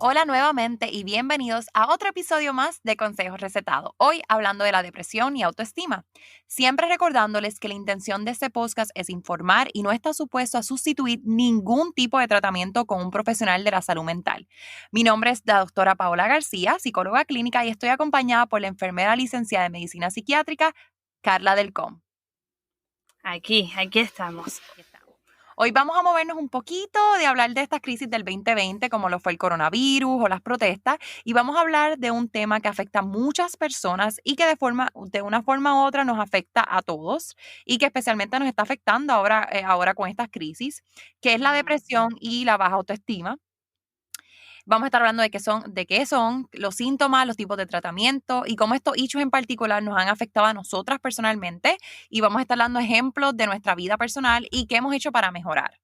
Hola nuevamente y bienvenidos a otro episodio más de Consejos Recetados. Hoy hablando de la depresión y autoestima. Siempre recordándoles que la intención de este podcast es informar y no está supuesto a sustituir ningún tipo de tratamiento con un profesional de la salud mental. Mi nombre es la doctora Paola García, psicóloga clínica, y estoy acompañada por la enfermera licenciada en medicina psiquiátrica, Carla Del Com. Aquí estamos. Hoy vamos a movernos un poquito de hablar de estas crisis del 2020, como lo fue el coronavirus o las protestas, y vamos a hablar de un tema que afecta a muchas personas y que de una forma u otra nos afecta a todos y que especialmente nos está afectando ahora con estas crisis, que es la Ujú. depresión y la baja autoestima. Vamos a estar hablando de qué son los síntomas, los tipos de tratamiento y cómo estos hechos en particular nos han afectado a nosotras personalmente. Y vamos a estar dando ejemplos de nuestra vida personal y qué hemos hecho para mejorar.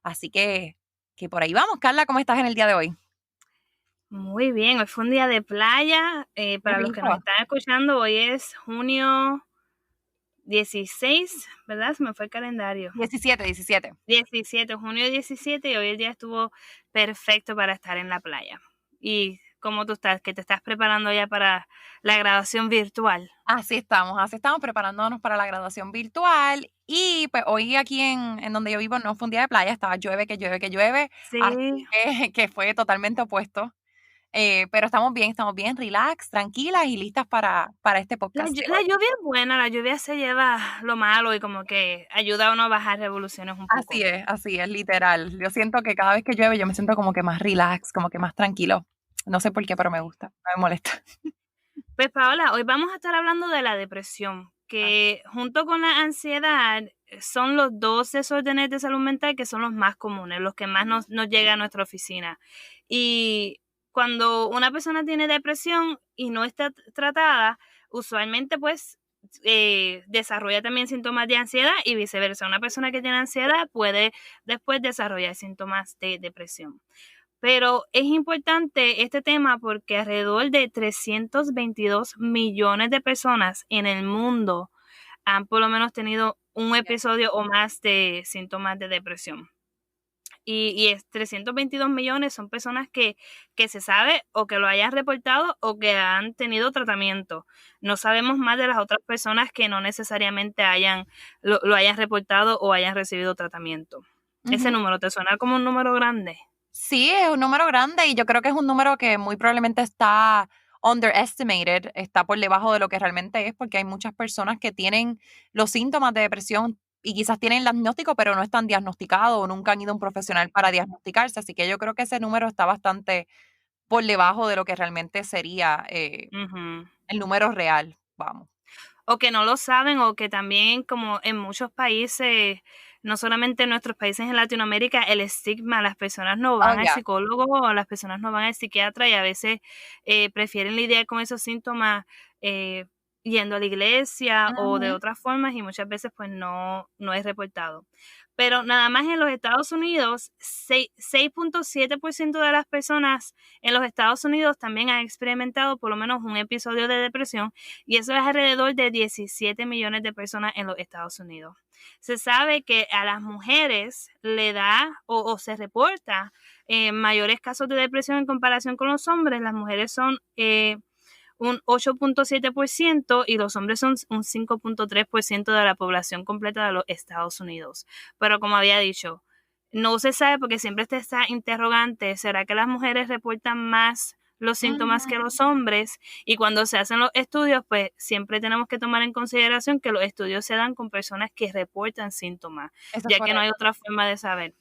Así que por ahí vamos. Carla, ¿cómo estás en el día de hoy? Muy bien, hoy fue un día de playa. Qué Para los que nos rico. están escuchando, hoy es junio 16, ¿verdad? Se me fue el calendario. 17. 17, junio 17, y hoy el día estuvo perfecto para estar en la playa. ¿Y cómo tú estás? ¿Que te estás preparando ya para la graduación virtual? Así estamos preparándonos para la graduación virtual. Y pues hoy aquí en donde yo vivo no fue un día de playa, estaba llueve, que llueve, que llueve. Así Sí, que fue totalmente opuesto. Pero estamos bien, relax, tranquilas y listas para este podcast de la hoy. lluvia es buena, la lluvia se lleva lo malo y como que ayuda a uno a bajar revoluciones un poco. Así es, literal. Yo siento que cada vez que llueve yo me siento como que más relax, como que más tranquilo. No sé por qué, pero me gusta, no me molesta. Pues Paola, hoy vamos a estar hablando de la depresión, que junto con la ansiedad son los dos desórdenes de salud mental que son los más comunes, los que más nos llega a nuestra oficina. Y cuando una persona tiene depresión y no está tratada, usualmente pues desarrolla también síntomas de ansiedad y viceversa. Una persona que tiene ansiedad puede después desarrollar síntomas de depresión. Pero es importante este tema porque alrededor de 322 millones de personas en el mundo han por lo menos tenido un episodio o más de síntomas de depresión. Y es 322 millones son personas que se sabe o que lo hayan reportado o que han tenido tratamiento. No sabemos más de las otras personas que no necesariamente lo hayan reportado o hayan recibido tratamiento. ¿Ese Ujú. número te suena como un número grande? Sí, es un número grande y yo creo que es un número que muy probablemente está underestimated, está por debajo de lo que realmente es, porque hay muchas personas que tienen los síntomas de depresión y quizás tienen el diagnóstico, pero no están diagnosticados o nunca han ido a un profesional para diagnosticarse. Así que yo creo que ese número está bastante por debajo de lo que realmente sería Ujú. el número real, vamos. O que no lo saben, o que también, como en muchos países, no solamente en nuestros países en Latinoamérica, el estigma, las personas no Oh, van al yeah. psicólogo o las personas no van al psiquiatra y a veces prefieren lidiar con esos síntomas eh, yendo a la iglesia o de Ujú. otras formas y muchas veces pues no es reportado. Pero nada más en los Estados Unidos, 6.7% de las personas en los Estados Unidos también han experimentado por lo menos un episodio de depresión y eso es alrededor de 17 millones de personas en los Estados Unidos. Se sabe que a las mujeres le da o se reporta mayores casos de depresión en comparación con los hombres. Las mujeres son un 8.7% y los hombres son un 5.3% de la población completa de los Estados Unidos. Pero como había dicho, no se sabe porque siempre está esta interrogante, ¿será que las mujeres reportan más los síntomas que Ujú. los hombres? Y cuando se hacen los estudios, pues siempre tenemos que tomar en consideración que los estudios se dan con personas que reportan síntomas, Eso es ya que no hay correcto. otra forma de saber.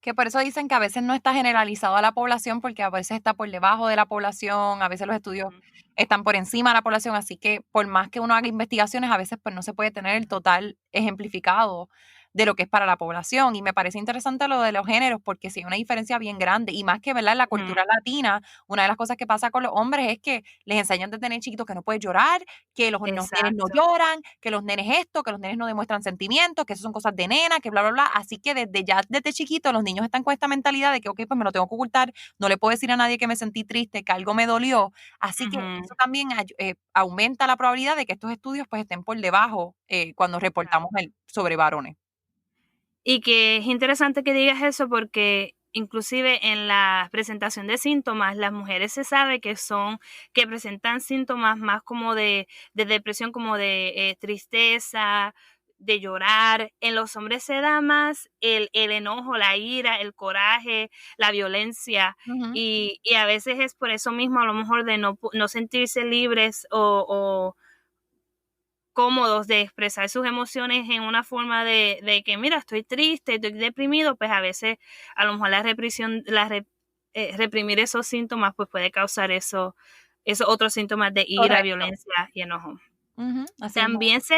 Que por eso dicen que a veces no está generalizado a la población, porque a veces está por debajo de la población, a veces los estudios Ujú. están por encima de la población, así que por más que uno haga investigaciones, a veces pues no se puede tener el total ejemplificado de lo que es para la población. Y me parece interesante lo de los géneros, porque sí hay una diferencia bien grande, y más que, ¿verdad? En la Ujú. cultura latina, una de las cosas que pasa con los hombres es que les enseñan desde tener chiquitos que no puedes llorar, que los nenes no Exacto. lloran, que los nenes esto, que los nenes no demuestran sentimientos, que eso son cosas de nena, que bla, bla, bla. Así que desde chiquito los niños están con esta mentalidad de que, ok, pues me lo tengo que ocultar, no le puedo decir a nadie que me sentí triste, que algo me dolió. Así que Ujú. eso también aumenta la probabilidad de que estos estudios pues estén por debajo cuando reportamos sobre varones. Y que es interesante que digas eso porque inclusive en la presentación de síntomas, las mujeres se sabe que presentan síntomas más como de depresión, como de tristeza, de llorar. En los hombres se da más el enojo, la ira, el coraje, la violencia, y a veces es por eso mismo, a lo mejor, de no sentirse libres o cómodos de expresar sus emociones en una forma de que, mira, estoy triste, estoy deprimido, pues a veces a lo mejor reprimir esos síntomas pues puede causar esos otros síntomas de ira, Correcto. violencia y enojo. Así mismo. También se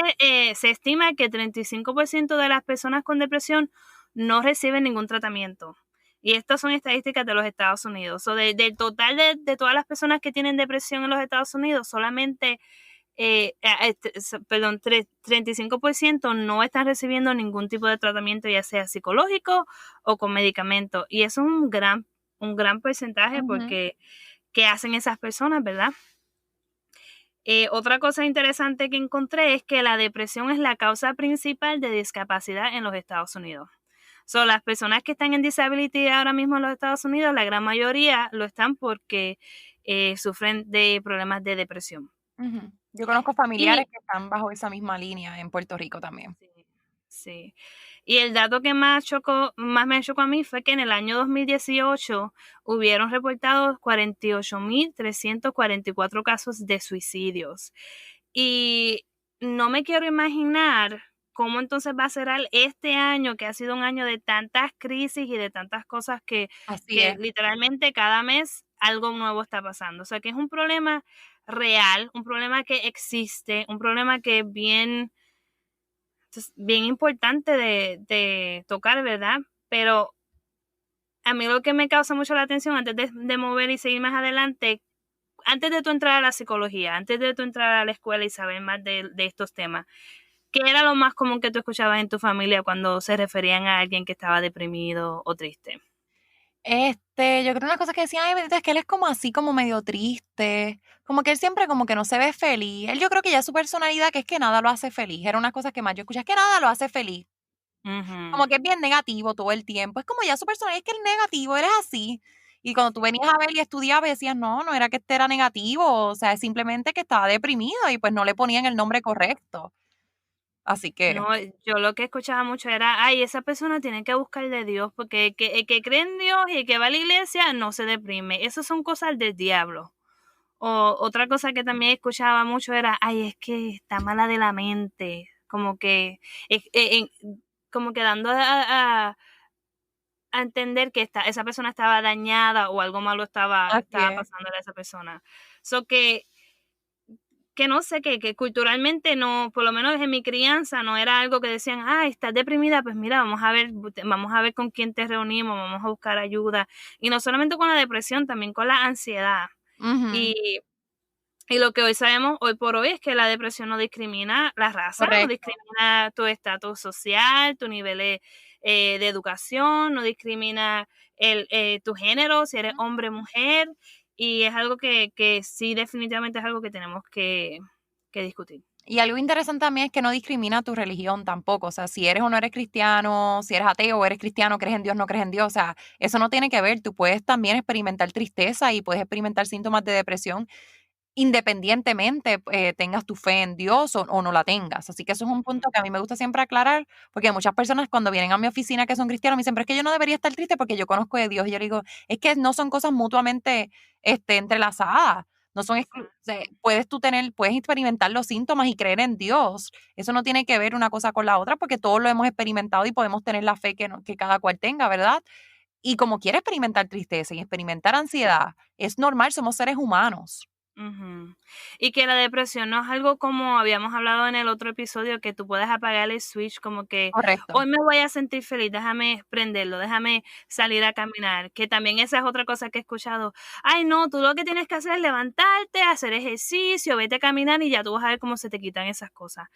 estima que el 35% de las personas con depresión no reciben ningún tratamiento. Y estas son estadísticas de los Estados Unidos. Del total de todas las personas que tienen depresión en los Estados Unidos, solamente 35% no están recibiendo ningún tipo de tratamiento, ya sea psicológico o con medicamentos. Y eso es un gran porcentaje, porque ¿qué hacen esas personas, verdad? Otra cosa interesante que encontré es que la depresión es la causa principal de discapacidad en los Estados Unidos. Las personas que están en disability ahora mismo en los Estados Unidos, la gran mayoría lo están porque sufren de problemas de depresión. Yo conozco familiares Y que están bajo esa misma línea en Puerto Rico también. sí, sí. Y el dato que más me chocó a mí fue que en el año 2018 hubieron reportados 48.344 casos de suicidios. Y no me quiero imaginar cómo entonces va a ser este año, que ha sido un año de tantas crisis y de tantas cosas Así que es. literalmente cada mes algo nuevo está pasando. O sea, que es un problema real, un problema que existe, un problema que es bien importante de tocar, ¿verdad? Pero a mí lo que me causa mucho la atención antes de mover y seguir más adelante, antes de tú entrar a la psicología, antes de tú entrar a la escuela y saber más de estos temas, ¿qué era lo más común que tú escuchabas en tu familia cuando se referían a alguien que estaba deprimido o triste? Yo creo una cosa que decían: "Ay, bendito, es que él es como así, como medio triste, como que él siempre como que no se ve feliz". Él, yo creo que ya su personalidad, que es que nada lo hace feliz, era una cosa que más yo escuché, es que nada lo hace feliz, Ujú. como que es bien negativo todo el tiempo, es como ya su personalidad, es que él es negativo, eres así. Y cuando tú venías a ver y estudiabas, decías: "No, no era que este era negativo, o sea, es simplemente que estaba deprimido", y pues no le ponían el nombre correcto. Así que No, yo lo que escuchaba mucho era, ay, esa persona tiene que buscar de Dios, porque el que cree en Dios y el que va a la iglesia no se deprime. Esas son cosas del diablo. O otra cosa que también escuchaba mucho era, ay, es que está mala de la mente, como que, como que dando a entender que esa persona estaba dañada o algo malo así estaba es. pasándole a esa persona. So que no sé, que culturalmente no, por lo menos en mi crianza no era algo que decían, ah, estás deprimida, pues mira, vamos a ver con quién te reunimos, vamos a buscar ayuda. Y no solamente con la depresión, también con la ansiedad. Ujú, Y, y lo que hoy sabemos, hoy por hoy, es que la depresión no discrimina la raza, no correcto. discrimina tu estatus social, tu nivel de educación, no discrimina tu género, si eres hombre o mujer, y es algo que sí, definitivamente es algo que tenemos que discutir. Y algo interesante también es que no discrimina tu religión tampoco, o sea, si eres o no eres cristiano, si eres ateo o eres cristiano, crees en Dios, no crees en Dios, o sea, eso no tiene que ver, tú puedes también experimentar tristeza y puedes experimentar síntomas de depresión independientemente, tengas tu fe en Dios o no la tengas. Así que eso es un punto que a mí me gusta siempre aclarar, porque muchas personas cuando vienen a mi oficina que son cristianos me dicen: "Pero es que yo no debería estar triste porque yo conozco de Dios". Y yo le digo: "Es que no son cosas mutuamente, entrelazadas, no son exclu o sea, Exacto. puedes experimentar los síntomas y creer en Dios. Eso no tiene que ver una cosa con la otra, porque todos lo hemos experimentado y podemos tener la fe que cada cual tenga, ¿verdad? Y como quiere experimentar tristeza y experimentar ansiedad, es normal, somos seres humanos". Ujú. Y que la depresión no es algo, como habíamos hablado en el otro episodio, que tú puedes apagar el switch, como que Correcto. hoy me voy a sentir feliz, déjame prenderlo, déjame salir a caminar, que también esa es otra cosa que he escuchado. Ay, no, tú lo que tienes que hacer es levantarte, hacer ejercicio, vete a caminar y ya tú vas a ver cómo se te quitan esas cosas.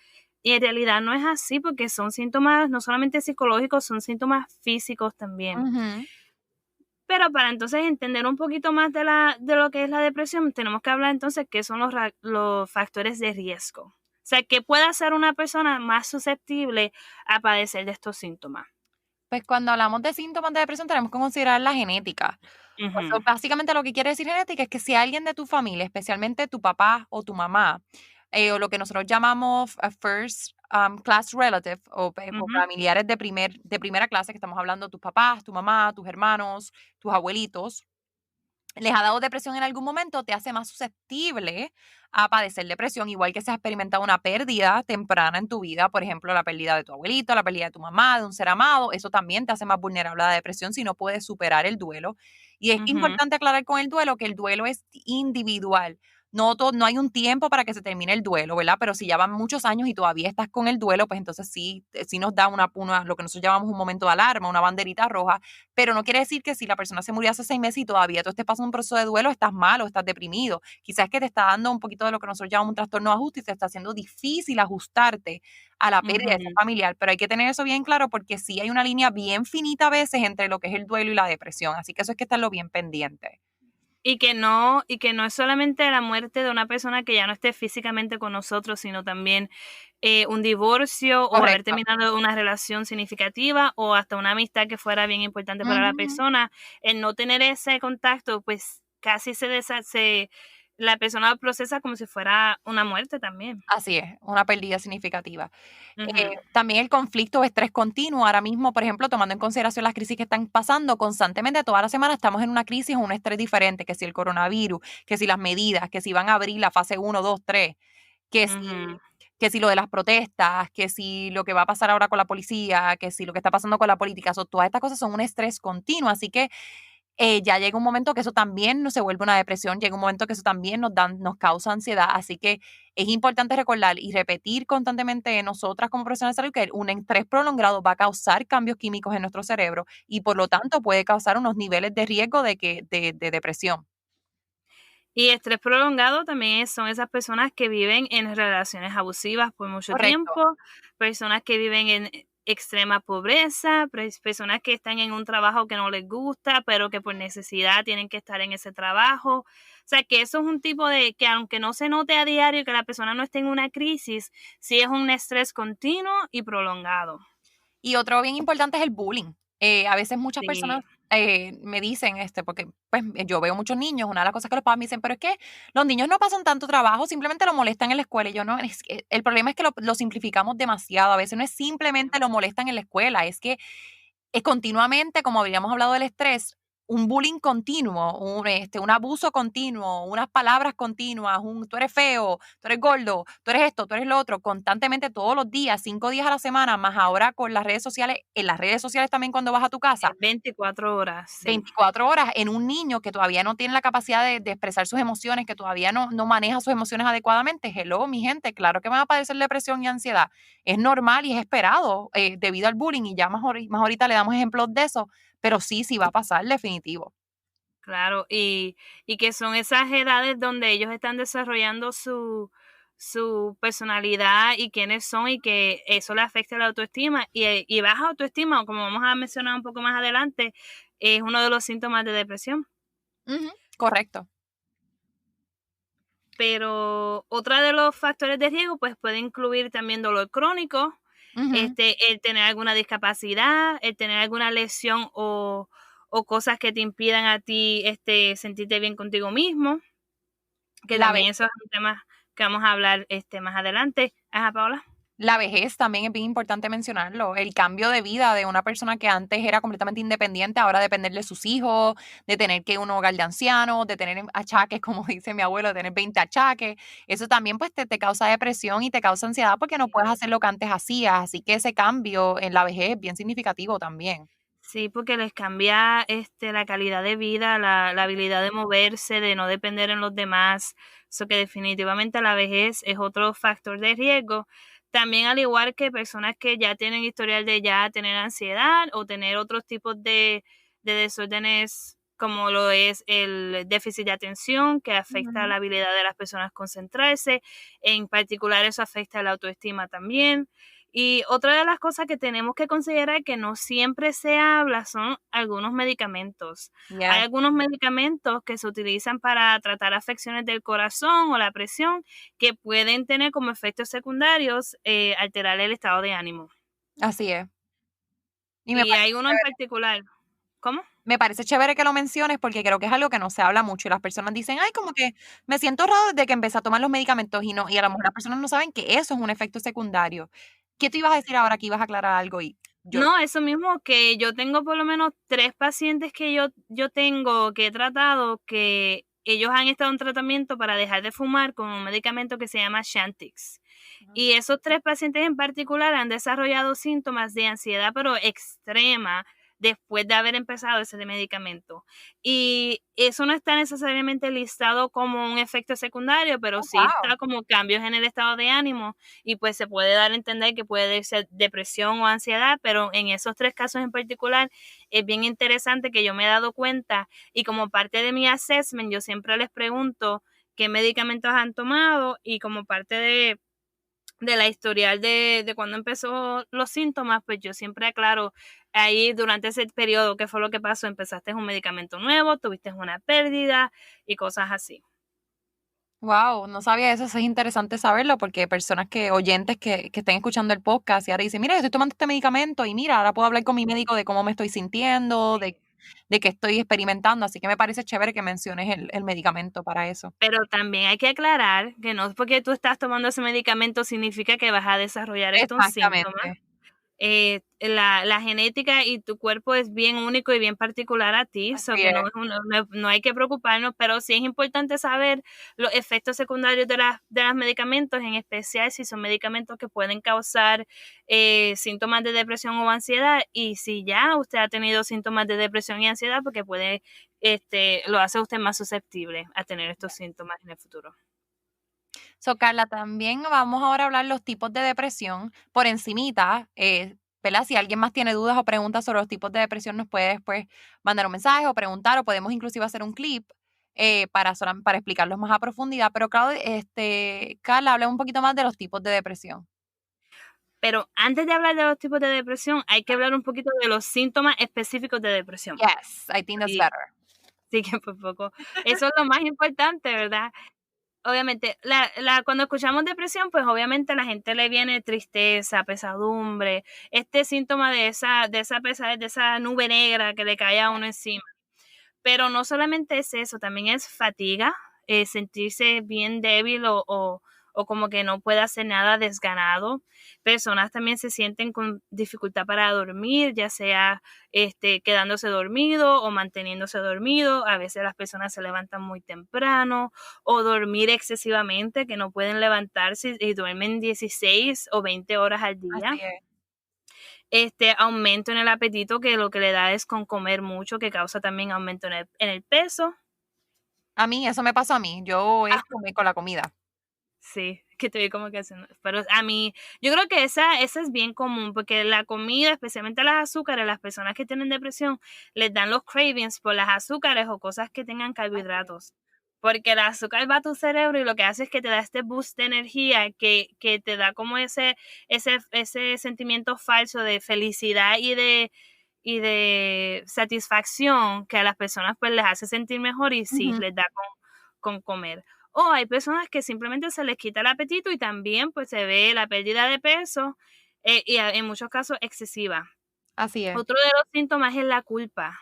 Y en realidad no es así, porque son síntomas no solamente psicológicos, son síntomas físicos también. Ujú. Pero para entonces entender un poquito más de lo que es la depresión, tenemos que hablar entonces qué son los factores de riesgo. O sea, qué puede hacer una persona más susceptible a padecer de estos síntomas. Pues cuando hablamos de síntomas de depresión tenemos que considerar la genética. Ujú, Eso básicamente lo que quiere decir genética es que si alguien de tu familia, especialmente tu papá o tu mamá, o lo que nosotros llamamos a first class relative o ujú, familiares de primera clase, que estamos hablando de tus papás, tu mamá, tus hermanos, tus abuelitos, les ha dado depresión en algún momento, te hace más susceptible a padecer depresión, igual que si has experimentado una pérdida temprana en tu vida, por ejemplo, la pérdida de tu abuelito, la pérdida de tu mamá, de un ser amado, eso también te hace más vulnerable a la depresión si no puedes superar el duelo. Y es ujú. importante aclarar con el duelo que el duelo es individual. No hay un tiempo para que se termine el duelo, ¿verdad? Pero si ya van muchos años y todavía estás con el duelo, pues entonces sí, sí nos da lo que nosotros llamamos un momento de alarma, una banderita roja, pero no quiere decir que si la persona se murió hace 6 meses y todavía tú estés pasando un proceso de duelo, estás mal o estás deprimido. Quizás es que te está dando un poquito de lo que nosotros llamamos un trastorno de ajuste y te está haciendo difícil ajustarte a la pérdida de ese Ujú. familiar, pero hay que tener eso bien claro porque sí hay una línea bien finita a veces entre lo que es el duelo y la depresión, así que eso es que estarlo bien pendiente. Y que no es solamente la muerte de una persona que ya no esté físicamente con nosotros, sino también, un divorcio o haber Correcto. terminado una relación significativa o hasta una amistad que fuera bien importante para la Ujú. persona. El no tener ese contacto, pues, casi la persona lo procesa como si fuera una muerte también. Así es, una pérdida significativa. Ujú, También el conflicto o estrés continuo. Ahora mismo, por ejemplo, tomando en consideración las crisis que están pasando constantemente, toda la semana estamos en una crisis o un estrés diferente, que si el coronavirus, que si las medidas, que si van a abrir la fase 1, 2, 3, que ujú. si lo de las protestas, que si lo que va a pasar ahora con la policía, que si lo que está pasando con la política, todas estas cosas son un estrés continuo. Así que ya llega un momento que eso también no se vuelve una depresión, llega un momento que eso también nos causa ansiedad, así que es importante recordar y repetir constantemente nosotras como profesionales de salud que un estrés prolongado va a causar cambios químicos en nuestro cerebro y por lo tanto puede causar unos niveles de riesgo de depresión. Y estrés prolongado también son esas personas que viven en relaciones abusivas por mucho Correcto. tiempo, personas que viven en extrema pobreza, personas que están en un trabajo que no les gusta, pero que por necesidad tienen que estar en ese trabajo. O sea, que eso es un tipo de que aunque no se note a diario que la persona no esté en una crisis, sí es un estrés continuo y prolongado. Y otro bien importante es el bullying. A veces muchas Sí. personas me dicen, porque pues yo veo muchos niños, una de las cosas que los papás me dicen, pero es que los niños no pasan tanto trabajo, simplemente lo molestan en la escuela. Y yo no, es que el problema es que lo simplificamos demasiado. A veces no es simplemente lo molestan en la escuela, es que es continuamente, como habíamos hablado del estrés, un bullying continuo, un abuso continuo, unas palabras continuas, tú eres feo, tú eres gordo, tú eres esto, tú eres lo otro, constantemente todos los días, 5 días a la semana, más ahora con las redes sociales, en las redes sociales también cuando vas a tu casa, 24 horas, sí. 24 horas en un niño que todavía no tiene la capacidad de expresar sus emociones, que todavía no maneja sus emociones adecuadamente. Hello, mi gente, claro que van a padecer depresión y ansiedad. Es normal y es esperado debido al bullying y ya más ahorita le damos ejemplos de eso, pero sí, sí va a pasar definitivo. Claro, y que son esas edades donde ellos están desarrollando su personalidad y quiénes son, y que eso le afecta la autoestima, y baja autoestima, o como vamos a mencionar un poco más adelante, es uno de los síntomas de depresión. Ujú, correcto. Pero otra de los factores de riesgo, pues, puede incluir también dolor crónico, Ujú. el tener alguna discapacidad, el tener alguna lesión o cosas que te impidan a ti, sentirte bien contigo mismo. Que La también eso es un tema que vamos a hablar, más adelante. Ajá, Paola. La vejez también es bien importante mencionarlo. El cambio de vida de una persona que antes era completamente independiente, ahora depender de sus hijos, de tener que un hogar de ancianos, de tener achaques, como dice mi abuelo, de tener 20 achaques. Eso también pues te causa depresión y te causa ansiedad porque no puedes hacer lo que antes hacías. Así que ese cambio en la vejez es bien significativo también. Sí, porque les cambia, la calidad de vida, la habilidad de moverse, de no depender en los demás. Eso que definitivamente la vejez es otro factor de riesgo. También, al igual que personas que ya tienen historial de ya tener ansiedad o tener otros tipos de desórdenes, como lo es el déficit de atención, que afecta Ujú. la habilidad de las personas concentrarse. En particular, eso afecta la autoestima también. Y otra de las cosas que tenemos que considerar que no siempre se habla son algunos medicamentos. Hay Yes. algunos medicamentos que se utilizan para tratar afecciones del corazón o la presión, que pueden tener como efectos secundarios, alterar el estado de ánimo. Así es. Y me Y parece hay uno en particular. ¿Cómo? Me parece chévere que lo menciones porque creo que es algo que no se habla mucho y las personas dicen: "Ay, como que me siento raro desde que empecé a tomar los medicamentos", y no, y a lo mejor las personas no saben que eso es un efecto secundario. ¿Qué tú ibas a decir ahora? Que ibas a aclarar algo y yo No, eso mismo, que yo tengo por lo menos 3 pacientes que yo tengo, que he tratado, que ellos han estado en tratamiento para dejar de fumar con un medicamento que se llama Chantix. Ujú. Y esos 3 pacientes en particular han desarrollado síntomas de ansiedad, pero extrema, después de haber empezado ese medicamento. Y eso no está necesariamente listado como un efecto secundario, pero Oh, sí guau. está como cambios en el estado de ánimo, y pues se puede dar a entender que puede ser depresión o ansiedad, pero en esos 3 casos en particular es bien interesante que yo me he dado cuenta, y como parte de mi assessment yo siempre les pregunto qué medicamentos han tomado, y como parte de la historial de cuando empezó los síntomas, pues yo siempre aclaro ahí durante ese periodo qué fue lo que pasó. Empezaste un medicamento nuevo, tuviste una pérdida y cosas así. Guau, no sabía eso, eso es interesante saberlo porque personas oyentes que estén escuchando el podcast y ahora dicen: "Mira, yo estoy tomando este medicamento y mira, ahora puedo hablar con mi médico de cómo me estoy sintiendo, de qué estoy experimentando", así que me parece chévere que menciones el medicamento para eso. Pero también hay que aclarar que no es porque tú estás tomando ese medicamento significa que vas a desarrollar estos síntomas. Exactamente, La genética y tu cuerpo es bien único y bien particular a ti, so así que es. no hay que preocuparnos, pero sí es importante saber los efectos secundarios de los medicamentos, en especial si son medicamentos que pueden causar síntomas de depresión o ansiedad, y si ya usted ha tenido síntomas de depresión y ansiedad, porque lo hace usted más susceptible a tener estos síntomas en el futuro. So, Carla, también vamos ahora a hablar los tipos de depresión por encimita, ¿verdad? Si alguien más tiene dudas o preguntas sobre los tipos de depresión, nos puede después mandar un mensaje o preguntar, o podemos inclusive hacer un clip para explicarlos más a profundidad. Pero claro, Carla, habla un poquito más de los tipos de depresión. Pero antes de hablar de los tipos de depresión, hay que hablar un poquito de los síntomas específicos de depresión. Yes, I think that's Sí, better. sí que por poco. Eso es lo más importante, ¿verdad? Obviamente, cuando escuchamos depresión, pues obviamente a la gente le viene tristeza, pesadumbre, este síntoma de esa pesadez, de esa nube negra que le cae a uno encima. Pero no solamente es eso, también es fatiga, sentirse bien débil o como que no puede hacer nada, desganado. Personas también se sienten con dificultad para dormir, ya sea quedándose dormido o manteniéndose dormido. A veces las personas se levantan muy temprano, o dormir excesivamente, que no pueden levantarse y duermen 16 o 20 horas al Así día. es. Aumento en el apetito, que lo que le da es con comer mucho, que causa también aumento en el peso. A mí, eso me pasó a mí. Yo Ah, es comer con la comida. sí, que te vi como que haciendo, pero a mí, yo creo que esa es bien común, porque la comida, especialmente las azúcares, las personas que tienen depresión, les dan los cravings por las azúcares o cosas que tengan Así es. carbohidratos. Porque el azúcar va a tu cerebro y lo que hace es que te da este boost de energía que te da como ese sentimiento falso de felicidad y de satisfacción, que a las personas pues les hace sentir mejor, y sí, Ujú. les da con comer. O hay personas que simplemente se les quita el apetito y también pues se ve la pérdida de peso, en muchos casos excesiva. Así es. Otro de los síntomas es la culpa,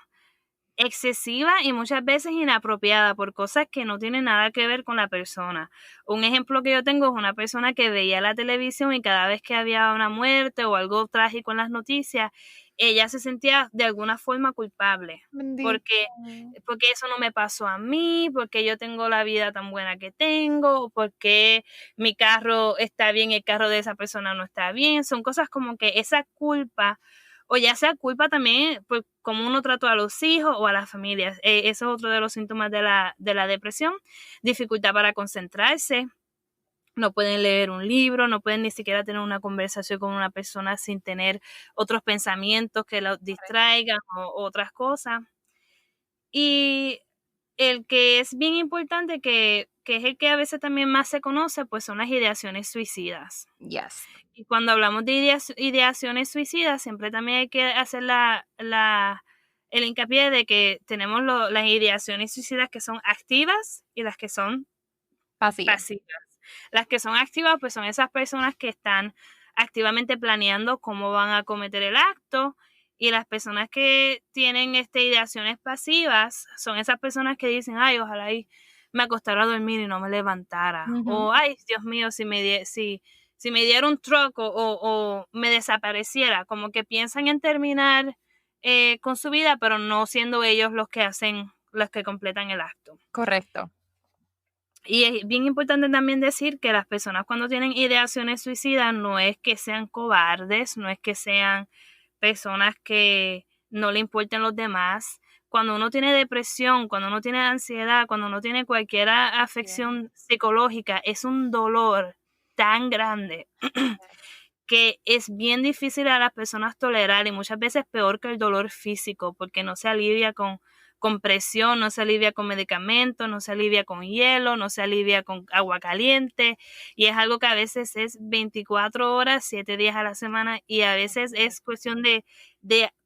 excesiva y muchas veces inapropiada por cosas que no tienen nada que ver con la persona. Un ejemplo que yo tengo es una persona que veía la televisión y cada vez que había una muerte o algo trágico en las noticias, ella se sentía de alguna forma culpable, Bendito. porque porque eso no me pasó a mí, porque yo tengo la vida tan buena que tengo, porque mi carro está bien, el carro de esa persona no está bien. Son cosas como que esa culpa, o ya sea culpa también por cómo uno trató a los hijos o a las familias. Eso es otro de los síntomas de la depresión. Dificultad para concentrarse, no pueden leer un libro, no pueden ni siquiera tener una conversación con una persona sin tener otros pensamientos que los distraigan o otras cosas. Y el que es bien importante, que es el que a veces también más se conoce, pues son las ideaciones suicidas. Yes. Y cuando hablamos de ideaciones suicidas, siempre también hay que hacer el hincapié de que tenemos las ideaciones suicidas que son activas y las que son Pasivas. pasivas. Las que son activas, pues son esas personas que están activamente planeando cómo van a cometer el acto, Y las personas que tienen ideaciones pasivas son esas personas que dicen, ay, ojalá y me acostara a dormir y no me levantara. O, ay, Dios mío, si me diera un truco o me desapareciera. Como que piensan en terminar con su vida, pero no siendo ellos los que completan el acto. Correcto. Y es bien importante también decir que las personas cuando tienen ideaciones suicidas no es que sean cobardes, no es que sean personas que no le importen los demás. Cuando uno tiene depresión, cuando uno tiene ansiedad, cuando uno tiene cualquier afección psicológica, es un dolor tan grande que es bien difícil a las personas tolerar y muchas veces peor que el dolor físico porque no se alivia con presión, no se alivia con medicamentos, no se alivia con hielo, no se alivia con agua caliente y es algo que a veces es 24 horas, 7 días a la semana y a veces es cuestión de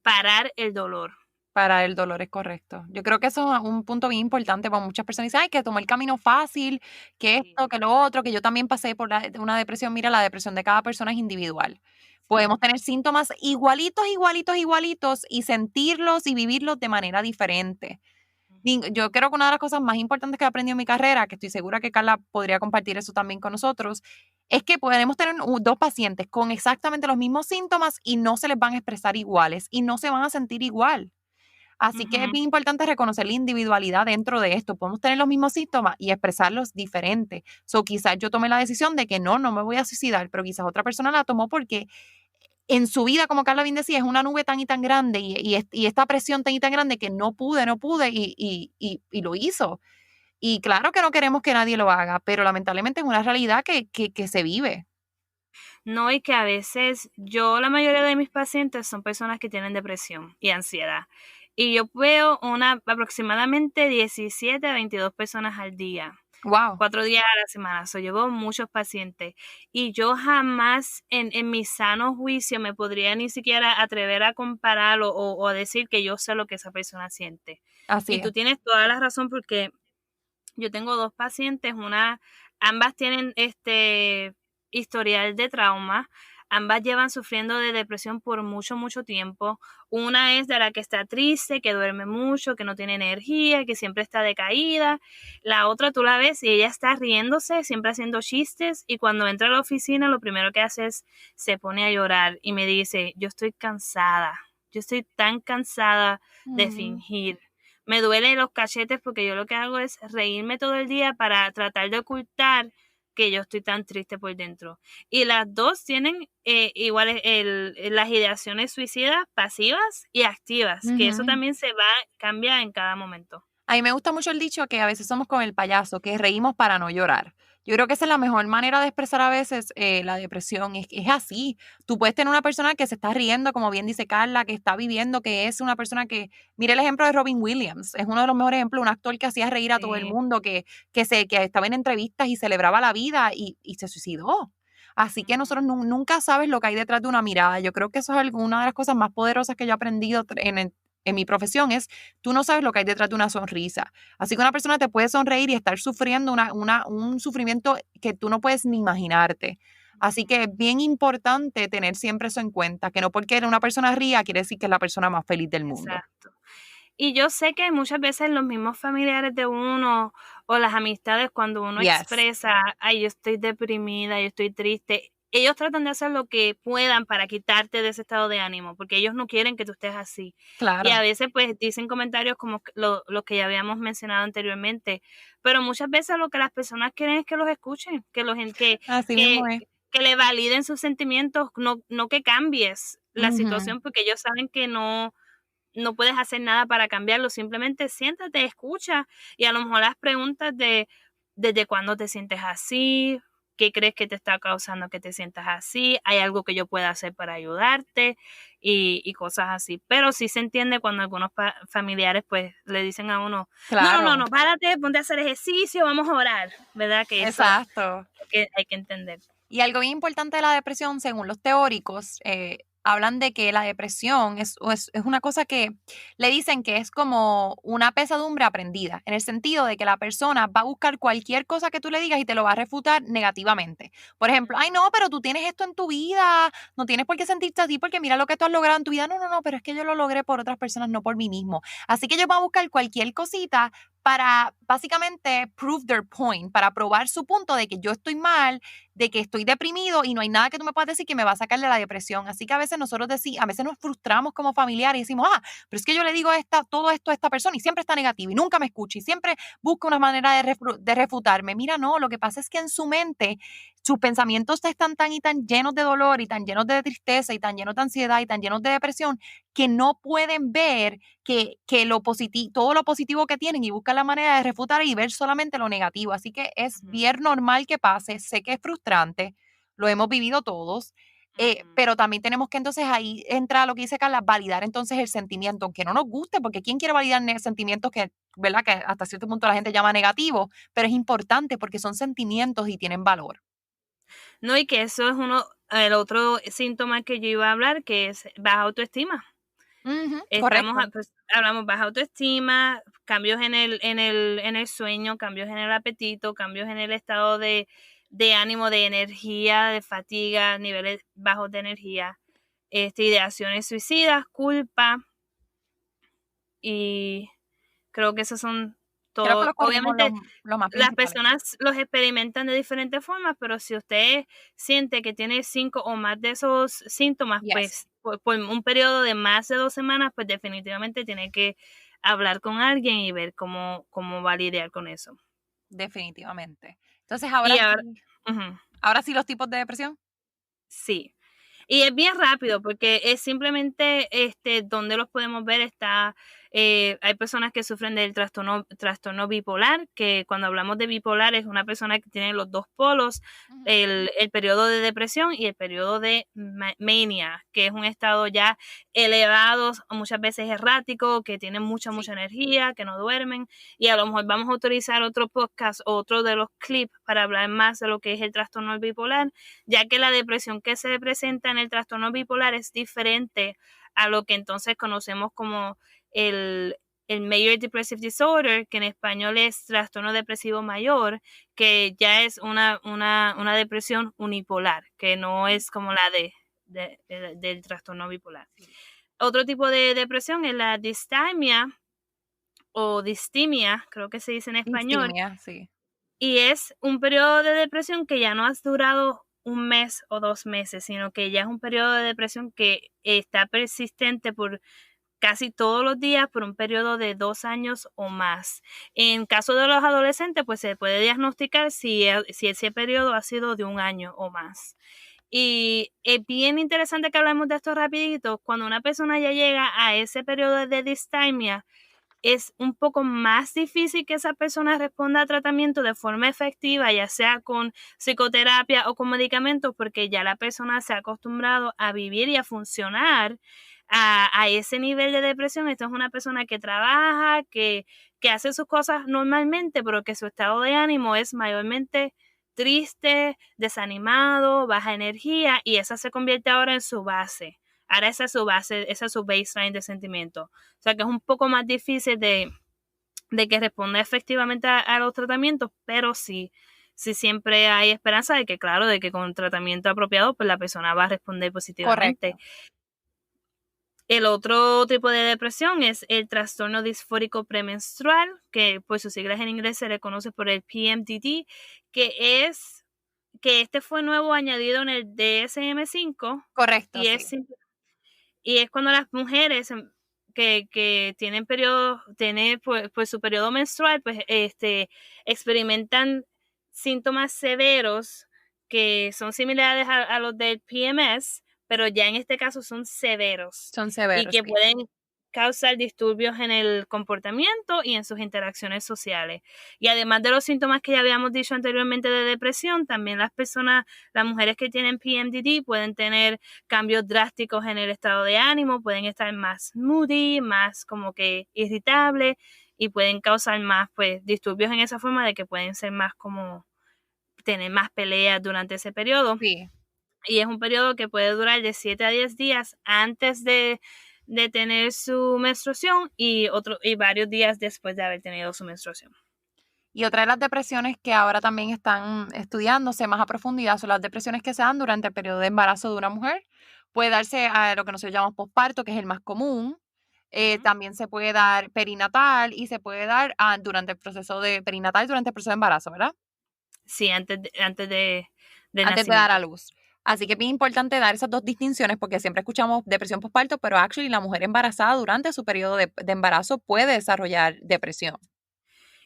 parar el dolor. Para el dolor, es correcto. Yo creo que eso es un punto bien importante para muchas personas. Dicen, ay, que tomé el camino fácil, que esto, que lo otro, que yo también pasé por una depresión. Mira, la depresión de cada persona es individual. Podemos tener síntomas igualitos, igualitos, igualitos y sentirlos y vivirlos de manera diferente. Yo creo que una de las cosas más importantes que he aprendido en mi carrera, que estoy segura que Carla podría compartir eso también con nosotros, es que podemos tener dos pacientes con exactamente los mismos síntomas y no se les van a expresar iguales y no se van a sentir igual. Así que es bien importante reconocer la individualidad dentro de esto. Podemos tener los mismos síntomas y expresarlos diferentes. Quizás yo tomé la decisión de que no me voy a suicidar, pero quizás otra persona la tomó porque en su vida, como Carla bien decía, es una nube tan y tan grande y esta presión tan y tan grande que no pude y lo hizo. Y claro que no queremos que nadie lo haga, pero lamentablemente es una realidad que se vive. No, y que a veces la mayoría de mis pacientes son personas que tienen depresión y ansiedad. Y yo veo aproximadamente 17 a 22 personas al día. Wow. 4 días a la semana. Yo veo muchos pacientes. Y yo jamás en mi sano juicio me podría ni siquiera atrever a comparar o a decir que yo sé lo que esa persona siente. Así y tú es. tienes toda la razón porque yo tengo 2 pacientes, ambas tienen historial de trauma, ambas llevan sufriendo de depresión por mucho, mucho tiempo. Una es de la que está triste, que duerme mucho, que no tiene energía, que siempre está decaída. La otra tú la ves y ella está riéndose, siempre haciendo chistes y cuando entra a la oficina lo primero que hace es se pone a llorar y me dice, yo estoy cansada, yo estoy tan cansada de fingir. Me duelen los cachetes porque yo lo que hago es reírme todo el día para tratar de ocultar que yo estoy tan triste por dentro. Y las dos tienen igual las ideaciones suicidas pasivas y activas, que eso también cambia en cada momento. A mí me gusta mucho el dicho que a veces somos como el payaso, que reímos para no llorar. Yo creo que esa es la mejor manera de expresar a veces la depresión. Es así. Tú puedes tener una persona que se está riendo, como bien dice Carla, que está viviendo, que es una persona que... Mire el ejemplo de Robin Williams. Es uno de los mejores ejemplos, un actor que hacía reír a todo el mundo, que estaba en entrevistas y celebraba la vida y se suicidó. Así que nosotros nunca sabes lo que hay detrás de una mirada. Yo creo que eso es una de las cosas más poderosas que yo he aprendido en mi profesión es, tú no sabes lo que hay detrás de una sonrisa. Así que una persona te puede sonreír y estar sufriendo un sufrimiento que tú no puedes ni imaginarte. Así que es bien importante tener siempre eso en cuenta, que no porque una persona ría quiere decir que es la persona más feliz del mundo. Exacto. Y yo sé que muchas veces los mismos familiares de uno o las amistades cuando uno expresa, ay, yo estoy deprimida, yo estoy triste, ellos tratan de hacer lo que puedan para quitarte de ese estado de ánimo, porque ellos no quieren que tú estés así. Claro. Y a veces pues dicen comentarios como lo que ya habíamos mencionado anteriormente, pero muchas veces lo que las personas quieren es que los escuchen, que le validen sus sentimientos, no que cambies la situación, porque ellos saben que no puedes hacer nada para cambiarlo, simplemente siéntate, escucha y a lo mejor las preguntas de desde cuándo te sientes así, qué crees que te está causando que te sientas así, hay algo que yo pueda hacer para ayudarte y cosas así. Pero sí se entiende cuando algunos familiares pues le dicen a uno, claro. no, párate, ponte a hacer ejercicio, vamos a orar, ¿verdad? Que eso exacto. que hay que entender. Y algo bien importante de la depresión, según los teóricos, hablan de que la depresión es una cosa que le dicen que es como una pesadumbre aprendida, en el sentido de que la persona va a buscar cualquier cosa que tú le digas y te lo va a refutar negativamente. Por ejemplo, ay no, pero tú tienes esto en tu vida, no tienes por qué sentirte así porque mira lo que tú has logrado en tu vida. No, no, no, pero es que yo lo logré por otras personas, no por mí mismo. Así que ellos van a buscar cualquier cosita para básicamente prove their point, para probar su punto de que yo estoy mal, de que estoy deprimido y no hay nada que tú me puedas decir que me va a sacar de la depresión. Así que a veces a veces nos frustramos como familiares y decimos, pero es que yo le digo todo esto a esta persona y siempre está negativo y nunca me escucha y siempre busca una manera de refutarme. Mira, no, lo que pasa es que en su mente sus pensamientos están tan y tan llenos de dolor y tan llenos de tristeza y tan llenos de ansiedad y tan llenos de depresión que no pueden ver que todo lo positivo que tienen y buscan la manera de refutar y ver solamente lo negativo. Así que es bien normal que pase, sé que es frustrante, lo hemos vivido todos, pero también tenemos que entonces ahí entra lo que dice Carla, validar entonces el sentimiento, aunque no nos guste, porque ¿quién quiere validar sentimientos que, ¿verdad? Que hasta cierto punto la gente llama negativo, pero es importante porque son sentimientos y tienen valor. No, y que eso es el otro síntoma que yo iba a hablar, que es baja autoestima. Correcto. Hablamos baja autoestima, cambios en el sueño, cambios en el apetito, cambios en el estado de ánimo, de energía, de fatiga, niveles bajos de energía, ideaciones suicidas, culpa, y creo que esos son Creo que todos. los corrimos Obviamente lo más las principales. personas los experimentan de diferentes formas, pero si usted siente que tiene 5 o más de esos síntomas, Yes. pues por un periodo de más de 2 semanas, pues definitivamente tiene que hablar con alguien y ver cómo va a lidiar con eso. Definitivamente. Entonces, Y ahora, ahora sí los tipos de depresión. sí. Y es bien rápido porque es simplemente donde los podemos ver está, hay personas que sufren del trastorno bipolar, que cuando hablamos de bipolar es una persona que tiene los dos polos, el periodo de depresión y el periodo de mania, que es un estado ya elevado, muchas veces errático, que tienen mucha energía, que no duermen, y a lo mejor vamos a utilizar otro podcast, otro de los clips para hablar más de lo que es el trastorno bipolar, ya que la depresión que se presenta en el trastorno bipolar es diferente a lo que entonces conocemos como el Major Depressive Disorder, que en español es trastorno depresivo mayor, que ya es una depresión unipolar, que no es como la del trastorno bipolar. Otro tipo de depresión es la distimia o distimia, creo que se dice en español. Distimia, sí. Y es un periodo de depresión que ya no has durado un mes o 2 meses, sino que ya es un periodo de depresión que está persistente por casi todos los días por un periodo de 2 años o más. En caso de los adolescentes, pues se puede diagnosticar si ese periodo ha sido de 1 año o más. Y es bien interesante que hablemos de esto rapidito. Cuando una persona ya llega a ese periodo de distimia, es un poco más difícil que esa persona responda a tratamiento de forma efectiva, ya sea con psicoterapia o con medicamentos, porque ya la persona se ha acostumbrado a vivir y a funcionar a ese nivel de depresión. Esta es una persona que trabaja, que hace sus cosas normalmente, pero que su estado de ánimo es mayormente triste, desanimado, baja energía, y esa se convierte ahora en su base. Ahora esa es su base, esa es su baseline de sentimiento. O sea que es un poco más difícil de que responda efectivamente a los tratamientos, pero sí siempre hay esperanza de que, claro, de que con tratamiento apropiado, pues la persona va a responder positivamente. Correcto. El otro tipo de depresión es el trastorno disfórico premenstrual, que por sus siglas en inglés se le conoce por el PMDD, que este fue nuevo añadido en el DSM-5. Correcto, Y sí. y es cuando las mujeres que tienen pues su periodo menstrual, pues experimentan síntomas severos que son similares a los del PMS, pero ya en este caso son severos. Son Y severos, que sí. pueden causar disturbios en el comportamiento y en sus interacciones sociales. Y además de los síntomas que ya habíamos dicho anteriormente de depresión, también las mujeres que tienen PMDD pueden tener cambios drásticos en el estado de ánimo, pueden estar más moody, más como que irritables, y pueden causar más pues disturbios en esa forma de que pueden ser más como tener más peleas durante ese periodo. Sí. y es un periodo que puede durar de 7 a 10 días antes de tener su menstruación y varios días después de haber tenido su menstruación. Y otra de las depresiones que ahora también están estudiándose más a profundidad son las depresiones que se dan durante el periodo de embarazo de una mujer. Puede darse a lo que nosotros llamamos posparto, que es el más común. Ujú. También se puede dar perinatal y se puede dar durante el proceso de perinatal, durante el proceso de embarazo, ¿verdad? Sí, del Antes de dar a nacimiento. luz. Así que es bien importante dar esas dos distinciones porque siempre escuchamos depresión postparto, pero actually la mujer embarazada durante su periodo de embarazo puede desarrollar depresión.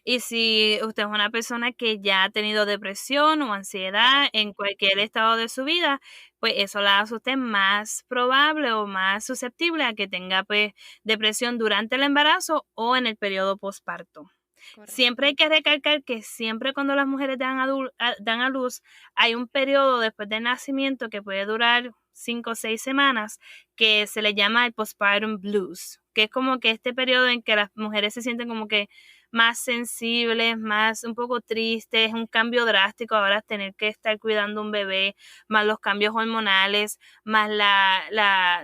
Y si usted es una persona que ya ha tenido depresión o ansiedad Correcto. en cualquier estado de su vida, pues eso la hace a usted más probable o más susceptible a que tenga pues depresión durante el embarazo o en el periodo posparto. Correcto. Siempre hay que recalcar que siempre cuando las mujeres dan a luz, hay un periodo después del nacimiento que puede durar 5 o 6 semanas, que se le llama el postpartum blues, que es como que este periodo en que las mujeres se sienten como que más sensibles, más un poco tristes, es un cambio drástico ahora tener que estar cuidando un bebé, más los cambios hormonales, más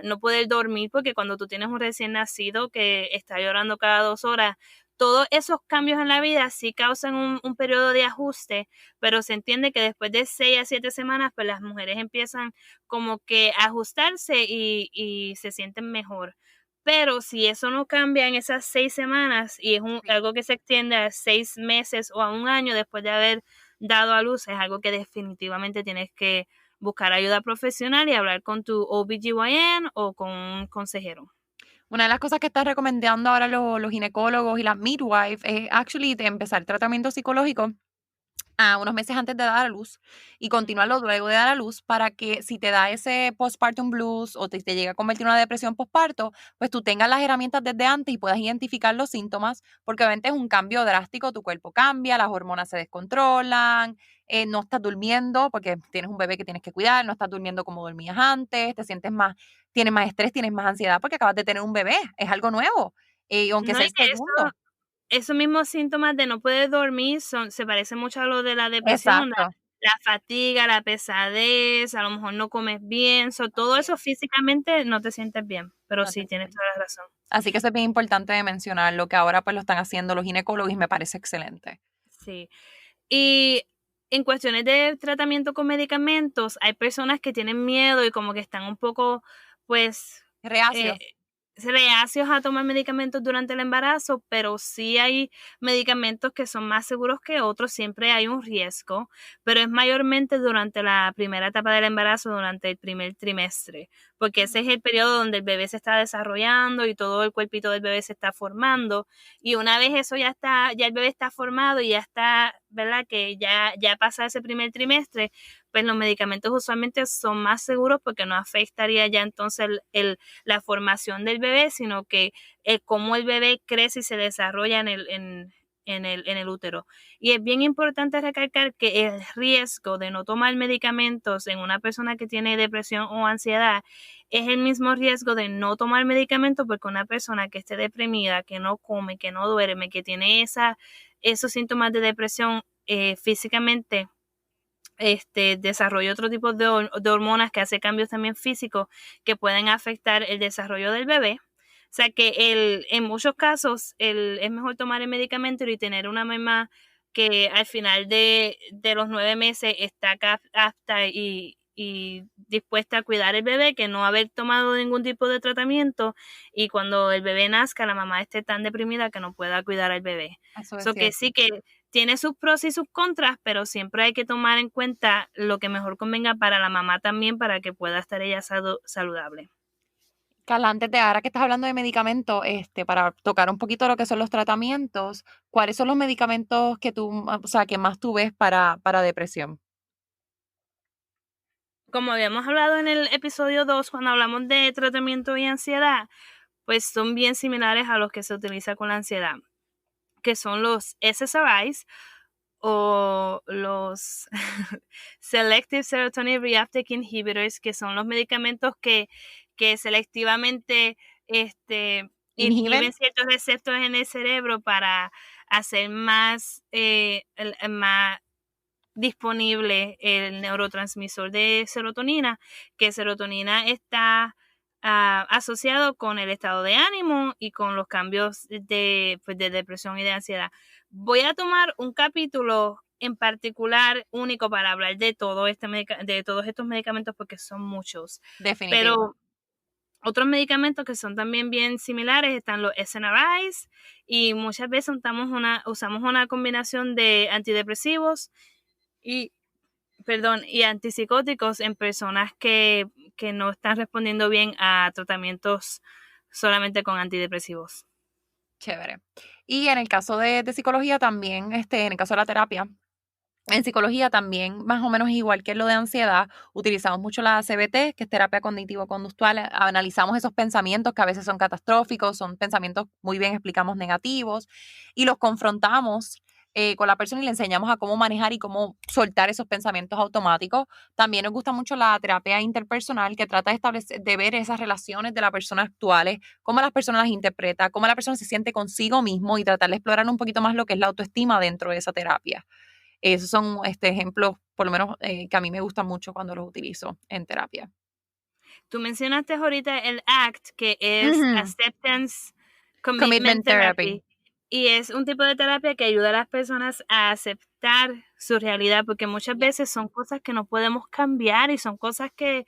no poder dormir, porque cuando tú tienes un recién nacido que está llorando cada 2 horas, todos esos cambios en la vida sí causan un periodo de ajuste, pero se entiende que después de 6 a 7 semanas, pues las mujeres empiezan como que a ajustarse y se sienten mejor. Pero si eso no cambia en esas 6 semanas y es Sí. algo que se extiende a 6 meses o a un año después de haber dado a luz, es algo que definitivamente tienes que buscar ayuda profesional y hablar con tu OBGYN o con un consejero. Una de las cosas que están recomendando ahora los ginecólogos y las midwives es actually de empezar tratamiento psicológico a unos meses antes de dar a luz y Ujú. continuarlo luego de dar a luz para que si te da ese postpartum blues o te llega a convertir en una depresión postparto, pues tú tengas las herramientas desde antes y puedas identificar los síntomas, porque obviamente es un cambio drástico, tu cuerpo cambia, las hormonas se descontrolan, no estás durmiendo porque tienes un bebé que tienes que cuidar, no estás durmiendo como dormías antes, te sientes más, tienes más estrés, tienes más ansiedad porque acabas de tener un bebé, es algo nuevo, aunque No, sea y el que segundo. esos mismos síntomas de no poder dormir se parecen mucho a lo de la depresión, Exacto. la fatiga, la pesadez, a lo mejor no comes bien, todo Así eso es. físicamente no te sientes bien, pero No te sí, tienes sientes. toda la razón. Así que eso es bien importante de mencionar, lo que ahora pues lo están haciendo los ginecólogos y me parece excelente. Sí. Y en cuestiones de tratamiento con medicamentos, hay personas que tienen miedo y como que están un poco, pues, Reacio. eh, reacios a tomar medicamentos durante el embarazo, pero sí hay medicamentos que son más seguros que otros, siempre hay un riesgo, pero es mayormente durante la primera etapa del embarazo, durante el primer trimestre, porque ese es el periodo donde el bebé se está desarrollando y todo el cuerpito del bebé se está formando, y una vez eso ya está, ya el bebé está formado y ya está, ¿verdad? Que ya pasa ese primer trimestre, pues los medicamentos usualmente son más seguros porque no afectaría ya entonces la formación del bebé, sino que cómo el bebé crece y se desarrolla en el útero. Y es bien importante recalcar que el riesgo de no tomar medicamentos en una persona que tiene depresión o ansiedad es el mismo riesgo de no tomar medicamentos porque una persona que esté deprimida, que no come, que no duerme, que tiene esos síntomas de depresión físicamente, desarrolla otro tipo de hormonas que hace cambios también físicos que pueden afectar el desarrollo del bebé. O sea que en muchos casos es mejor tomar el medicamento y tener una mamá que al final de los 9 meses está apta y dispuesta a cuidar el bebé, que no haber tomado ningún tipo de tratamiento y cuando el bebé nazca la mamá esté tan deprimida que no pueda cuidar al bebé. Eso es So que cierto. sí que tiene sus pros y sus contras, pero siempre hay que tomar en cuenta lo que mejor convenga para la mamá también, para que pueda estar ella saludable. Carla, antes de ahora que estás hablando de medicamentos, para tocar un poquito lo que son los tratamientos, ¿cuáles son los medicamentos que tú, o sea, que más tú ves para depresión? Como habíamos hablado en el episodio 2 cuando hablamos de tratamiento y ansiedad, pues son bien similares a los que se utiliza con la ansiedad, que son los SSRIs o los Selective Serotonin Reuptake Inhibitors, que son los medicamentos que selectivamente ¿Inhiben? inhiben ciertos receptores en el cerebro para hacer más disponible el neurotransmisor de serotonina, que serotonina está asociado con el estado de ánimo y con los cambios pues, de depresión y de ansiedad. Voy a tomar un capítulo en particular único para hablar de todo de todos estos medicamentos porque son muchos. Definitivo. Pero otros medicamentos que son también bien similares están los SNRIs y muchas veces usamos una combinación de antidepresivos y antipsicóticos en personas que no están respondiendo bien a tratamientos solamente con antidepresivos. Chévere. Y en el caso de psicología también, en el caso de la terapia, en psicología también, más o menos igual que lo de ansiedad, utilizamos mucho la CBT, que es terapia cognitivo-conductual. Analizamos esos pensamientos que a veces son catastróficos, son pensamientos muy bien explicamos negativos, y los confrontamos con la persona y le enseñamos a cómo manejar y cómo soltar esos pensamientos automáticos. También nos gusta mucho la terapia interpersonal, que trata de ver esas relaciones de las personas actuales, cómo las personas las interpreta, cómo la persona se siente consigo mismo y tratar de explorar un poquito más lo que es la autoestima dentro de esa terapia. Esos son ejemplos, por lo menos, que a mí me gustan mucho cuando los utilizo en terapia. Tú mencionaste ahorita el ACT, que es Ujú. Acceptance Commitment Commitment therapy. Therapy. Y es un tipo de terapia que ayuda a las personas a aceptar su realidad, porque muchas Yeah. veces son cosas que no podemos cambiar y son cosas que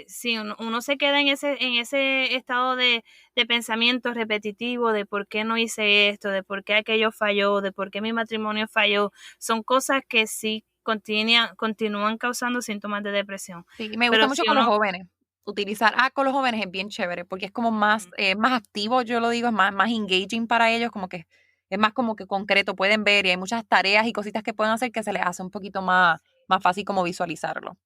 si uno se queda en ese estado de pensamiento repetitivo de por qué no hice esto, de por qué aquello falló, de por qué mi matrimonio falló, son cosas que sí continúan causando síntomas de depresión. Sí, me gusta Pero mucho si con los uno, jóvenes. Utilizar, con los jóvenes es bien chévere porque es como más activo, yo lo digo, es más engaging para ellos, como que es más como que concreto, pueden ver y hay muchas tareas y cositas que pueden hacer que se les hace un poquito más fácil como visualizarlo.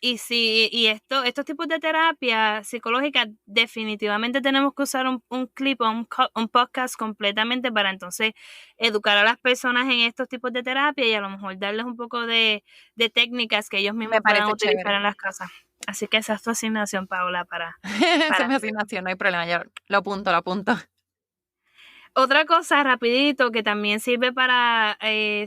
estos tipos de terapia psicológica definitivamente tenemos que usar un clip o un podcast completamente para entonces educar a las personas en estos tipos de terapia y a lo mejor darles un poco de técnicas que ellos Me mismos puedan parece utilizar chévere. en las casas. Así que esa es tu asignación, Paola, Esa para es mi hacer. asignación, no hay problema, yo lo apunto, lo apunto. Otra cosa, rapidito, que también sirve para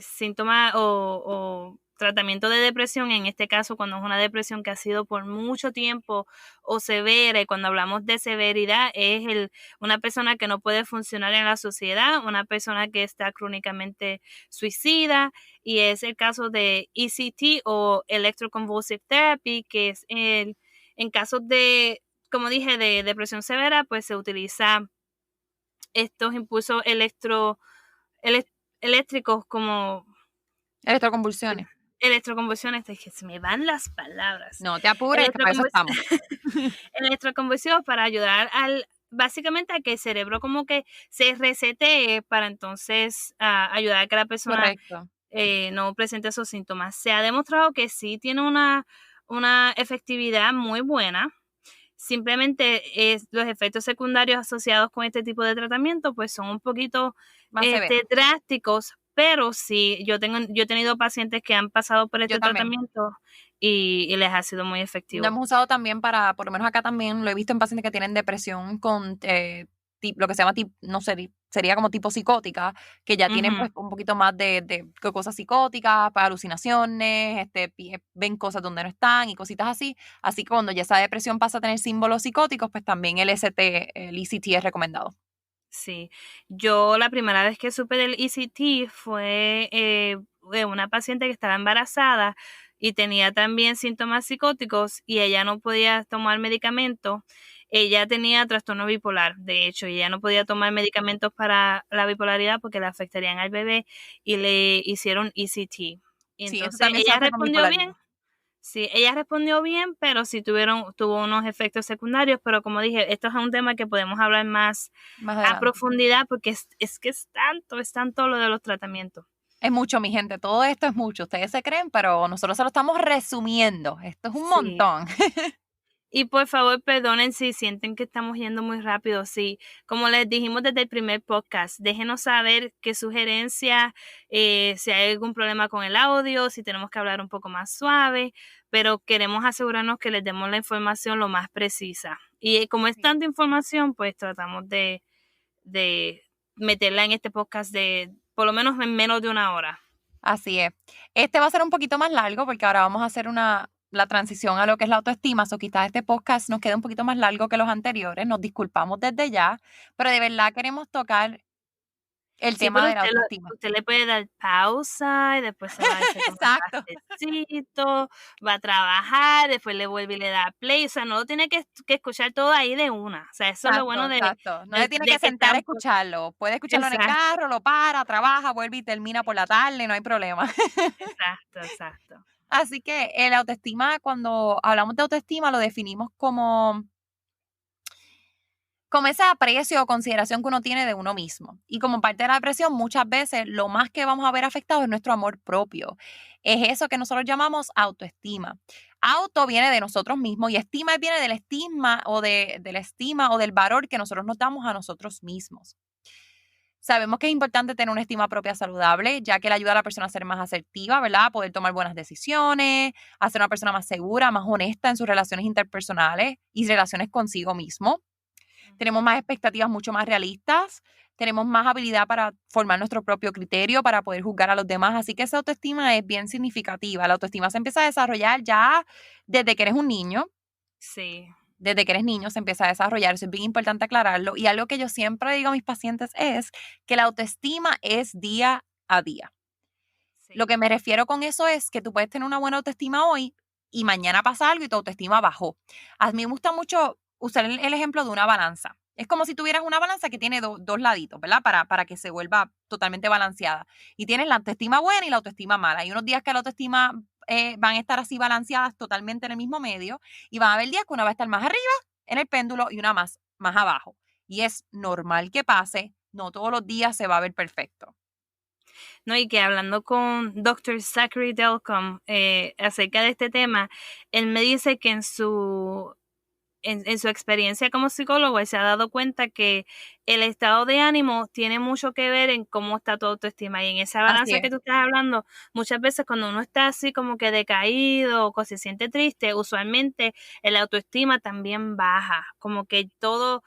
síntomas o tratamiento de depresión, en este caso cuando es una depresión que ha sido por mucho tiempo o severa, y cuando hablamos de severidad es una persona que no puede funcionar en la sociedad, una persona que está crónicamente suicida, y es el caso de ECT o Electroconvulsive Therapy, que es en casos de, como dije, de depresión severa, pues se utiliza estos impulsos elec- eléctricos como Electroconvulsiones. electroconvulsiones, es que se me van las palabras. No te apures, que para eso Electroconvulsiones, estamos. electroconvulsivos para ayudar básicamente a que el cerebro como que se resetee para entonces ayudar a que la persona Correcto. no presente esos síntomas. Se ha demostrado que sí tiene una efectividad muy buena. Simplemente los efectos secundarios asociados con este tipo de tratamiento pues son un poquito Más severo. drásticos, pero sí, yo he tenido pacientes que han pasado por Yo este también. tratamiento y les ha sido muy Lo efectivo. hemos usado también por lo menos acá también, lo he visto en pacientes que tienen depresión con lo que se llama, no sé, sería como tipo psicótica, que ya tienen Ujú. pues un poquito más de cosas psicóticas, pues, alucinaciones, ven cosas donde no están y cositas así. Así que cuando ya esa depresión pasa a tener símbolos psicóticos, pues también el ECT es recomendado. Sí, yo la primera vez que supe del ECT fue de una paciente que estaba embarazada y tenía también síntomas psicóticos y ella no podía tomar medicamento. Ella tenía trastorno bipolar, de hecho, y ella no podía tomar medicamentos para la bipolaridad porque le afectarían al bebé y le hicieron ECT. Y Sí, eso entonces también se ella hace con respondió bipolaridad. bien. Sí, ella respondió bien, pero sí tuvo unos efectos secundarios, pero como dije, esto es un tema que podemos hablar más Más a adelante. profundidad porque es que es tanto lo de los tratamientos. Es mucho, mi gente, todo esto es mucho. Ustedes se creen, pero nosotros se lo estamos resumiendo. Esto es un Sí. montón. Y por favor, perdonen si sienten que estamos yendo muy rápido. Sí, como les dijimos desde el primer podcast, déjenos saber qué sugerencias, si hay algún problema con el audio, si tenemos que hablar un poco más suave, pero queremos asegurarnos que les demos la información lo más precisa. Y como es Sí. tanta información, pues tratamos de meterla en este podcast de por lo menos en menos de una hora. Así es. Este va a ser un poquito más largo porque ahora vamos a hacer la transición a lo que es la autoestima. So, quizás este podcast nos queda un poquito más largo que los anteriores. Nos disculpamos desde ya, pero de verdad queremos tocar el Sí, tema pero de la autoestima. usted le puede dar pausa y después se va y se toma un Exacto, cafecito, va a trabajar, después le vuelve y le da play. O sea, no lo tiene que escuchar todo ahí de una. O sea, eso es lo exacto, bueno exacto. No se tiene de que que sentar a tampoco. escucharlo. Puede escucharlo en el Exacto, carro, lo para, trabaja, vuelve y termina por la tarde, no hay problema. exacto, exacto. Así que el autoestima, cuando hablamos de autoestima, lo definimos como ese aprecio o consideración que uno tiene de uno mismo. Y como parte de la depresión, muchas veces lo más que vamos a ver afectado es nuestro amor propio. Es eso que nosotros llamamos autoestima. Auto viene de nosotros mismos y estima viene del estigma o de la estima o del valor que nosotros nos damos a nosotros mismos. Sabemos que es importante tener una estima propia saludable, ya que le ayuda a la persona a ser más asertiva, ¿verdad? A poder tomar buenas decisiones, a ser una persona más segura, más honesta en sus relaciones interpersonales y relaciones consigo mismo. Tenemos más expectativas mucho más realistas, tenemos más habilidad para formar nuestro propio criterio, para poder juzgar a los demás, así que esa autoestima es bien significativa. La autoestima se empieza a desarrollar ya desde que eres un niño, Sí, desde que eres niño se empieza a desarrollar, eso es bien importante aclararlo, y algo que yo siempre digo a mis pacientes es que la autoestima es día a día. Lo sí. que me refiero con eso es que tú puedes tener una buena autoestima hoy y mañana pasa algo y tu autoestima bajó. A mí me gusta mucho usar el ejemplo de una balanza. Es como si tuvieras una balanza que tiene dos laditos, ¿verdad? Para que se vuelva totalmente balanceada. Y tienes la autoestima buena y la autoestima mala. Hay unos días que la autoestima van a estar así balanceadas totalmente en el mismo medio y van a haber días que una va a estar más arriba en el péndulo y una más abajo. Y es normal que pase, no todos los días se va a ver perfecto. No, y que hablando con Dr. Zachary Delcom acerca de este tema, él me dice que en su experiencia como psicólogo, él se ha dado cuenta que el estado de ánimo tiene mucho que ver en cómo está tu autoestima. Y en esa Así balanza es. que tú estás hablando, muchas veces cuando uno está así como que decaído o que se siente triste, usualmente el autoestima también baja, como que todo,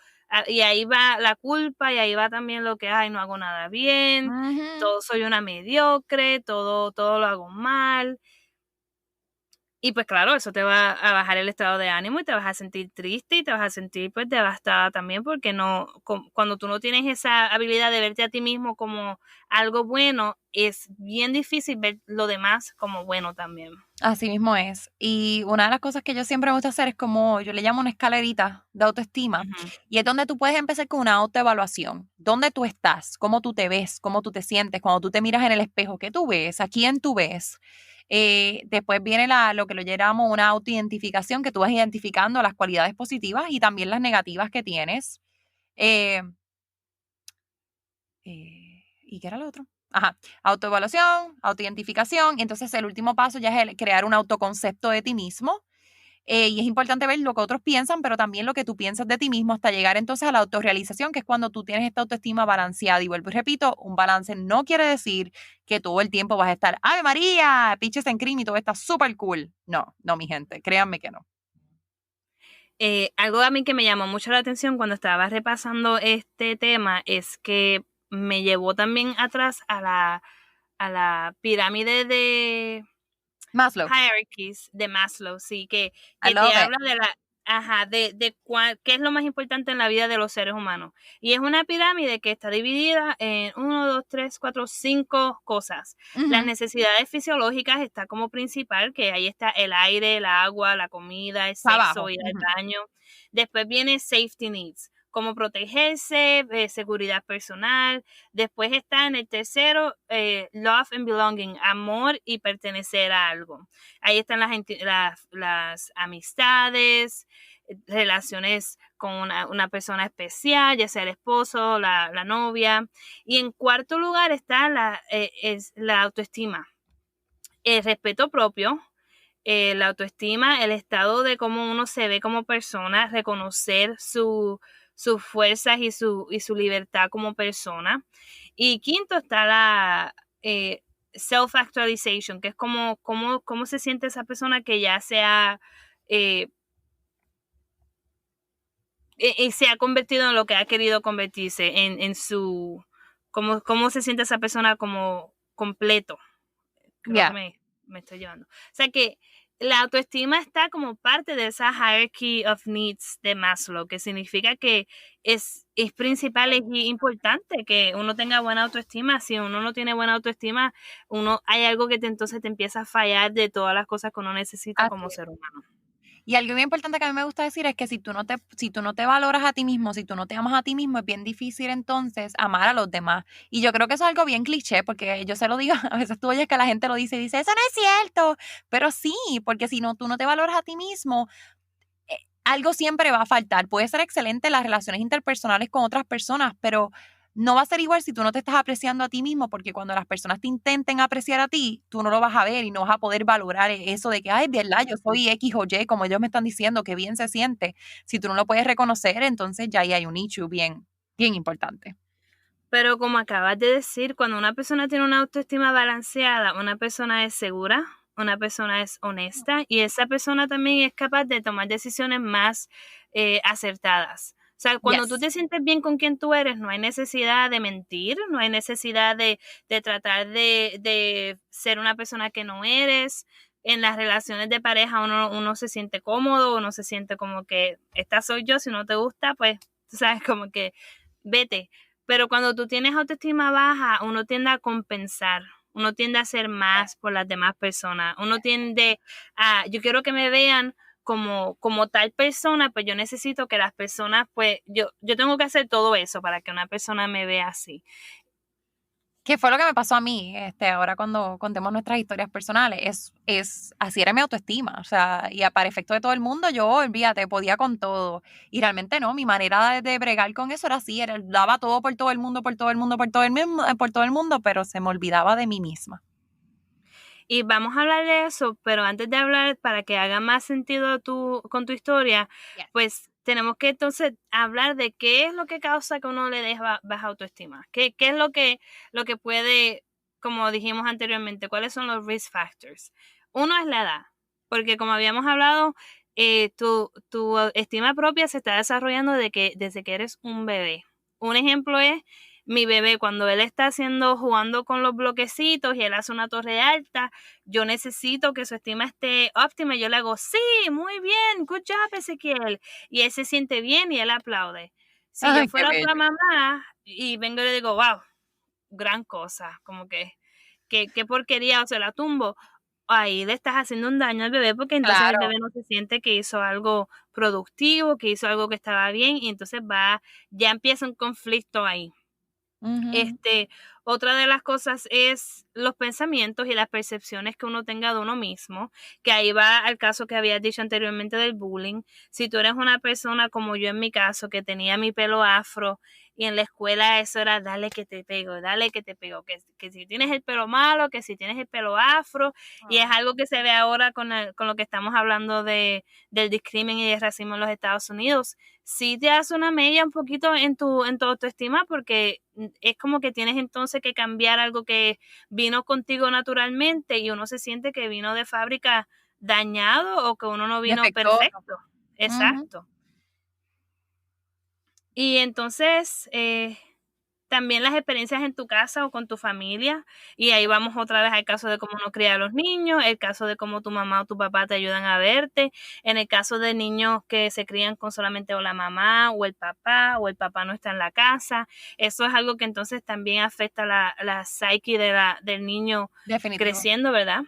y ahí va la culpa y ahí va también lo que, ay, no hago nada bien, Ujú. todo soy una mediocre, todo lo hago mal. Y pues claro, eso te va a bajar el estado de ánimo y te vas a sentir triste y te vas a sentir pues devastada también porque cuando tú no tienes esa habilidad de verte a ti mismo como algo bueno, es bien difícil ver lo demás como bueno también. Así mismo es. Y una de las cosas que yo siempre me gusta hacer es como, yo le llamo una escalerita de autoestima, Ujú. y es donde tú puedes empezar con una autoevaluación. ¿Dónde tú estás? ¿Cómo tú te ves? ¿Cómo tú te sientes? Cuando tú te miras en el espejo, ¿qué tú ves? ¿A quién tú ves? Después viene lo que lo llamamos una autoidentificación, que tú vas identificando las cualidades positivas y también las negativas que tienes. Eh, ¿Y qué era lo otro? Ajá, autoevaluación, autoidentificación. Y entonces el último paso ya es el crear un autoconcepto de ti mismo. Y es importante ver lo que otros piensan, pero también lo que tú piensas de ti mismo hasta llegar entonces a la autorrealización, que es cuando tú tienes esta autoestima balanceada. Y vuelvo y repito, un balance no quiere decir que todo el tiempo vas a estar, ¡Ave María! Piches en crimen y todo está súper cool. No, no, mi gente, créanme que no. Algo a mí que me llamó mucho la atención cuando estaba repasando este tema es que me llevó también atrás a la pirámide de Maslow, hierarchies de Maslow, sí, I que te love it. habla de qué es lo más importante en la vida de los seres humanos. Y es una pirámide que está dividida en 1, 2, 3, 4, 5 cosas. Las Ujú, necesidades fisiológicas está como principal, que ahí está el aire, el agua, la comida, el para sexo, abajo. ir al Ujú. baño. Después viene safety needs, como protegerse, seguridad personal. Después está en el tercero, love and belonging, amor y pertenecer a algo. Ahí están las amistades, relaciones con una persona especial, ya sea el esposo, la novia. Y en cuarto lugar está es la autoestima, el respeto propio, la autoestima, el estado de cómo uno se ve como persona, reconocer sus fuerzas y su libertad como persona. Y quinto está la self-actualization, que es cómo se siente esa persona que ya eh, se ha convertido en lo que ha querido convertirse, cómo se siente esa persona como completo. creo que me estoy llevando. O sea que la autoestima está como parte de esa hierarchy of needs de Maslow, que significa que es principal, es importante que uno tenga buena autoestima. Si uno no tiene buena autoestima, hay algo que entonces te empieza a fallar de todas las cosas que uno necesita Así como es. ser humano. Y algo bien importante que a mí me gusta decir es que si tú no te valoras a ti mismo, si tú no te amas a ti mismo, es bien difícil entonces amar a los demás. Y yo creo que eso es algo bien cliché, porque yo se lo digo, a veces tú oyes que la gente lo dice y dice, eso no es cierto, pero sí, porque si no, tú no te valoras a ti mismo, algo siempre va a faltar. Puede ser excelente las relaciones interpersonales con otras personas, pero no va a ser igual si tú no te estás apreciando a ti mismo, porque cuando las personas te intenten apreciar a ti, tú no lo vas a ver y no vas a poder valorar eso de que, ay, verdad, yo soy X o Y, como ellos me están diciendo, que bien se siente. Si tú no lo puedes reconocer, entonces ya ahí hay un issue bien, bien importante. Pero como acabas de decir, cuando una persona tiene una autoestima balanceada, una persona es segura, una persona es honesta y esa persona también es capaz de tomar decisiones más acertadas. O sea, cuando tú Yes. te sientes bien con quien tú eres, no hay necesidad de mentir, no hay necesidad de tratar de ser una persona que no eres. En las relaciones de pareja uno se siente cómodo, uno se siente como que esta soy yo, si no te gusta, pues, tú sabes, como que vete. Pero cuando tú tienes autoestima baja, uno tiende a compensar, uno tiende a hacer más por las demás personas, uno tiende a, yo quiero que me vean como tal persona, pues yo necesito que las personas, pues yo tengo que hacer todo eso para que una persona me vea así. ¿Qué fue lo que me pasó a mí, ahora cuando contemos nuestras historias personales? Así era mi autoestima, o sea, para efecto de todo el mundo, yo, olvídate, podía con todo. Y realmente no, mi manera de bregar con eso era así, daba todo por todo el mundo, por todo el mundo, por todo el mundo, pero se me olvidaba de mí misma. Y vamos a hablar de eso, pero antes de hablar, para que haga más sentido con tu historia, Yes. pues tenemos que entonces hablar de qué es lo que causa que uno le dé baja autoestima. ¿Qué es lo que puede, como dijimos anteriormente, cuáles son los risk factors? Uno es la edad, porque como habíamos hablado, tu estima propia se está desarrollando desde que eres un bebé. Un ejemplo es mi bebé, cuando él está jugando con los bloquecitos y él hace una torre alta, yo necesito que su estima esté óptima. Yo le hago, sí, muy bien, good job, Ezequiel. Y él se siente bien y él aplaude. Si yo Ay, qué fuera otra bello. mamá y vengo y le digo, wow, gran cosa, como que, qué porquería, o se la tumbo, ahí le estás haciendo un daño al bebé porque entonces el Claro. bebé no se siente que hizo algo productivo, que hizo algo que estaba bien y entonces ya empieza un conflicto ahí. Ujú. Este, otra de las cosas es los pensamientos y las percepciones que uno tenga de uno mismo, que ahí va al caso que habías dicho anteriormente del bullying. Si tú eres una persona como yo en mi caso, que tenía mi pelo afro y en la escuela eso era dale que te pego, que si tienes el pelo malo, que si tienes el pelo afro, y es algo que se ve ahora con lo que estamos hablando del discrimen y del racismo en los Estados Unidos. Sí te hace una mella un poquito en tu autoestima porque es como que tienes entonces que cambiar algo que vino contigo naturalmente y uno se siente que vino de fábrica dañado o que uno no vino Defectuoso. perfecto. Ujú. Exacto. Y entonces, también las experiencias en tu casa o con tu familia, y ahí vamos otra vez al caso de cómo uno cría a los niños, el caso de cómo tu mamá o tu papá te ayudan a verte, en el caso de niños que se crían con solamente o la mamá o el papá no está en la casa, eso es algo que entonces también afecta la psique del niño Definitivo. creciendo, ¿verdad?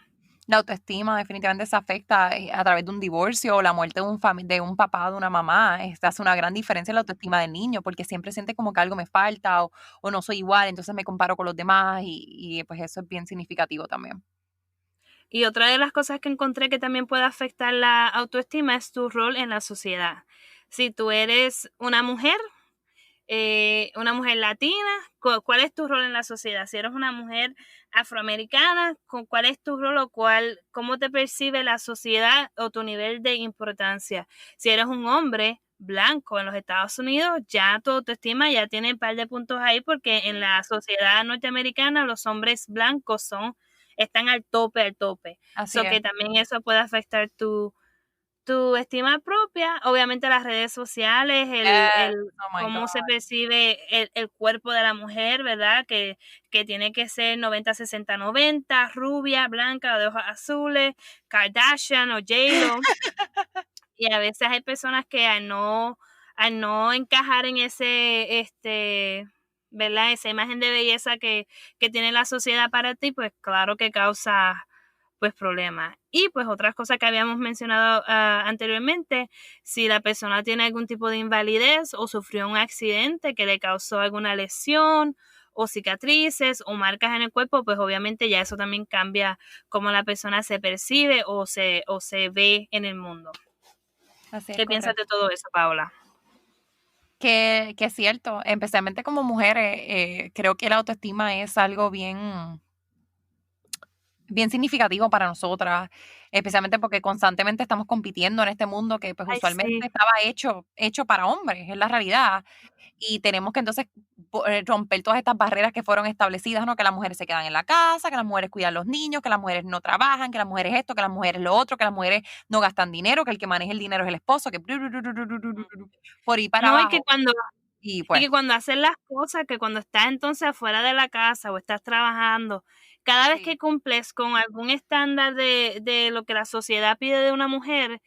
La autoestima definitivamente se afecta a través de un divorcio o la muerte de un papá, de una mamá. Hace una gran diferencia en la autoestima del niño porque siempre siente como que algo me falta o no soy igual, entonces me comparo con los demás y pues eso es bien significativo también. Y otra de las cosas que encontré que también puede afectar la autoestima es tu rol en la sociedad. Si tú eres una mujer latina, ¿cuál es tu rol en la sociedad? Si eres una mujer afroamericana, ¿cuál es tu rol o cómo te percibe la sociedad o tu nivel de importancia? Si eres un hombre blanco en los Estados Unidos, ya tu autoestima ya tiene un par de puntos ahí porque en la sociedad norteamericana los hombres blancos están al tope, al tope. Así So es. que también eso puede afectar tu estima propia, obviamente las redes sociales, cómo se percibe el cuerpo de la mujer, ¿verdad? Que tiene que ser 90-60-90, rubia, blanca, de ojos azules, Kardashian o J-Lo. Y a veces hay personas que al no encajar en ese, ¿verdad? Esa imagen de belleza que tiene la sociedad para ti, pues claro que causa pues problemas. Y pues otras cosas que habíamos mencionado anteriormente, si la persona tiene algún tipo de invalidez o sufrió un accidente que le causó alguna lesión o cicatrices o marcas en el cuerpo, pues obviamente ya eso también cambia cómo la persona se percibe o se ve en el mundo. ¿Qué piensas de todo eso, Paola? Que es cierto, especialmente como mujeres, creo que la autoestima es algo bien significativo para nosotras, especialmente porque constantemente estamos compitiendo en este mundo que pues usualmente estaba hecho para hombres, es la realidad. Y tenemos que entonces romper todas estas barreras que fueron establecidas, ¿no? Que las mujeres se quedan en la casa, que las mujeres cuidan a los niños, que las mujeres no trabajan, que las mujeres esto, que las mujeres lo otro, que las mujeres no gastan dinero, que el que maneja el dinero es el esposo, que por ir para abajo. Y que cuando haces las cosas, que cuando estás entonces afuera de la casa o estás trabajando, cada vez que cumples con algún estándar de lo que la sociedad pide de una mujer,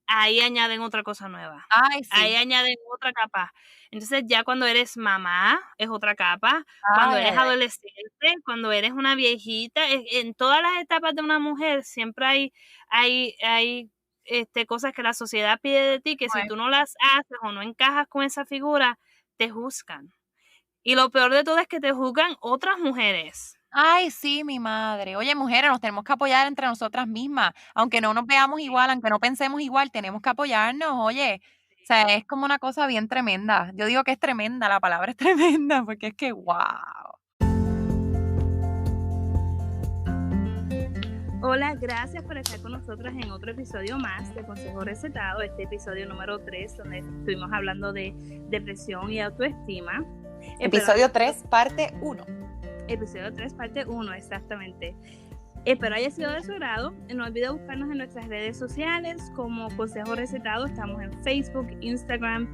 ahí añaden otra cosa nueva. Ahí añaden otra capa. Entonces ya cuando eres mamá es otra capa, cuando eres adolescente, cuando eres una viejita, en todas las etapas de una mujer siempre hay cosas que la sociedad pide de ti, que si tú no las haces o no encajas con esa figura, te juzgan. Y lo peor de todo es que te juzgan otras mujeres. Ay, sí, mi madre. Oye, mujeres, nos tenemos que apoyar entre nosotras mismas. Aunque no nos veamos igual, aunque no pensemos igual, tenemos que apoyarnos, oye. O sea, es como una cosa bien tremenda. Yo digo que es tremenda, la palabra es tremenda, porque es que, wow. Hola, gracias por estar con nosotros en otro episodio más de Consejo Recetado, este episodio número 3, donde estuvimos hablando de depresión y autoestima. Episodio 3, parte 1. Episodio 3, parte 1, exactamente. Espero haya sido de su agrado. No olvide buscarnos en nuestras redes sociales como Consejo Recetado. Estamos en Facebook, Instagram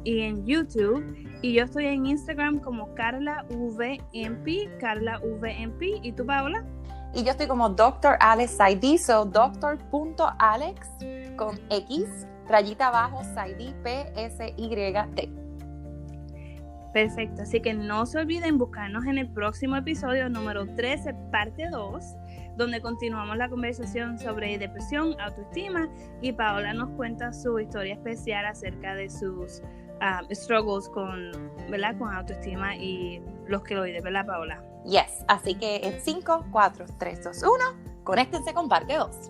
y en YouTube. Y yo estoy en Instagram como CarlaVMP, CarlaVMP. ¿Y tú, Paola? Y yo estoy como Dr. Alex Saidi, so Dr.Alex con X, rayita abajo, Saidi, P-S-Y-D. Perfecto, así que no se olviden buscarnos en el próximo episodio número 13, parte 2, donde continuamos la conversación sobre depresión, autoestima, y Paola nos cuenta su historia especial acerca de sus struggles ¿verdad? Con autoestima y los queloides, ¿verdad, Paola? Yes, así que en 5, 4, 3, 2, 1, conéctense con parte 2.